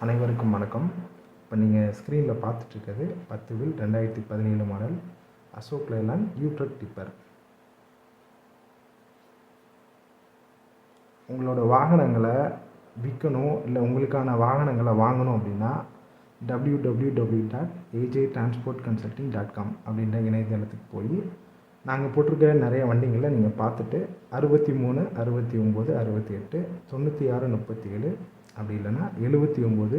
அனைவருக்கும் வணக்கம். இப்போ நீங்கள் ஸ்க்ரீனில் பார்த்துட்ருக்கிறது 10 wheel 2017 model Ashok Leyland U truck tipper. உங்களோட வாகனங்களை விற்கணும் இல்லை உங்களுக்கான வாகனங்களை வாங்கணும் அப்படின்னா www.ajtransportconsulting.com அப்படின்ற இணையதளத்துக்கு போய் நாங்கள் போட்டிருக்க நிறைய வண்டிங்களை நீங்கள் பார்த்துட்டு 63 69 68 96 37 அப்படி இல்லைன்னா 79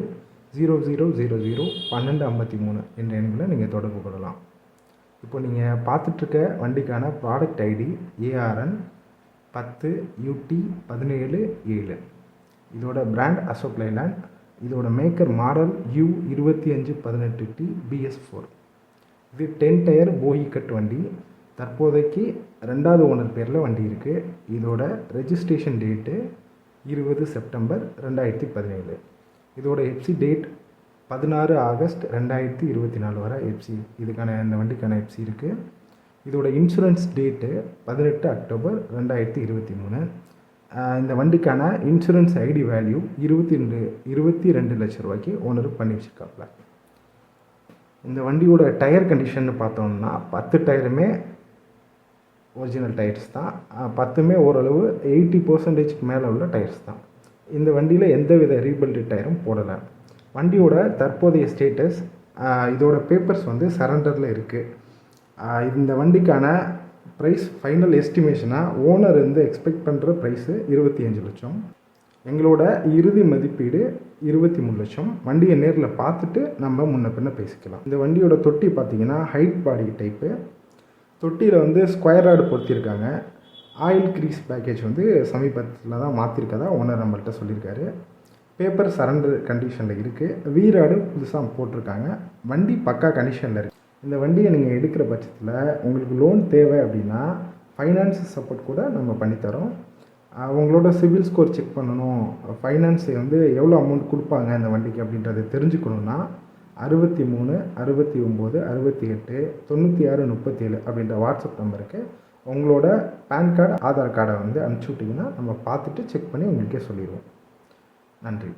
0000 1253 என்ற எண்களை நீங்கள் தொடர்பு கொள்ளலாம். இப்போ நீங்கள் பார்த்துட்ருக்க வண்டிக்கான ப்ராடக்ட் ஐடி ARN 10 UT 17 7. இதோட பிராண்ட் அசோக் லேலாண்ட். இதோட மேக்கர் மாடல் U2518T BS4. இது 10 டயர் போகி கட் வண்டி. தற்போதைக்கு 2வது ஓனர் பேரில் வண்டி இருக்குது. இதோட ரெஜிஸ்ட்ரேஷன் டேட்டு 20 செப்டம்பர் 2017. இதோட எஃப்சி டேட் 16 ஆகஸ்ட் 2024 வரை எஃப்சி இந்த வண்டிக்கான எஃப்சி இருக்குது. இதோட இன்சூரன்ஸ் டேட்டு 18 அக்டோபர் 2023. இந்த வண்டிக்கான இன்சூரன்ஸ் ஐடி வேல்யூ 22 லட்சம் ரூபாய்க்கு ஓனர் பண்ணி வச்சுருக்காப்புல. இந்த வண்டியோட டயர் கண்டிஷன் பார்த்தோம்னா 10 டயருமே ஒரிஜினல் டயர்ஸ் தான். 10மே ஓரளவு 80% மேலே உள்ள டயர்ஸ் தான். இந்த வண்டியில் எந்தவித ரீபில்டு டயரும் போடலை. வண்டியோட தற்போதைய ஸ்டேட்டஸ், இதோட பேப்பர்ஸ் சரண்டரில் இருக்குது. இந்த வண்டிக்கான ப்ரைஸ் ஃபைனல் எஸ்டிமேஷனாக ஓனர் எக்ஸ்பெக்ட் பண்ணுற ப்ரைஸு 25 லட்சம். எங்களோட இறுதி மதிப்பீடு 23 லட்சம். வண்டியை நேரில் பார்த்துட்டு நம்ம முன்ன பின்ன பேசிக்கலாம். இந்த வண்டியோட தொட்டி பார்த்திங்கன்னா ஹைட் பாடி டைப்பு. தொட்டியில் ஸ்கொயர் ராடு பொருத்தியிருக்காங்க. ஆயில் க்ரீஸ் பேக்கேஜ் சமீபத்தில் தான் மாற்றிருக்கதா ஓனர் நம்மள்கிட்ட சொல்லியிருக்காரு. பேப்பர் சரண்டர் கண்டிஷனில் இருக்குது. வீராடு புதுசாக போட்டிருக்காங்க. வண்டி பக்கா கண்டிஷனில் இருக்குது. இந்த வண்டியை நீங்கள் எடுக்கிற பட்சத்தில் உங்களுக்கு லோன் தேவை அப்படின்னா ஃபைனான்ஸ் சப்போர்ட் கூட நம்ம பண்ணித்தரோம். உங்களோட சிவில் ஸ்கோர் செக் பண்ணணும், ஃபைனான்ஸ் எவ்வளோ அமௌண்ட் கொடுப்பாங்க இந்த வண்டிக்கு அப்படின்றத தெரிஞ்சுக்கணுன்னா 63 69 68 96 37 அப்படின்ற வாட்ஸ்அப் நம்பருக்கு உங்களோட பேன் கார்டு ஆதார் கார்டை அனுப்பிச்சி விட்டிங்கன்னா நம்ம பார்த்துட்டு செக் பண்ணி உங்களுக்கே சொல்லிடுவோம். நன்றி.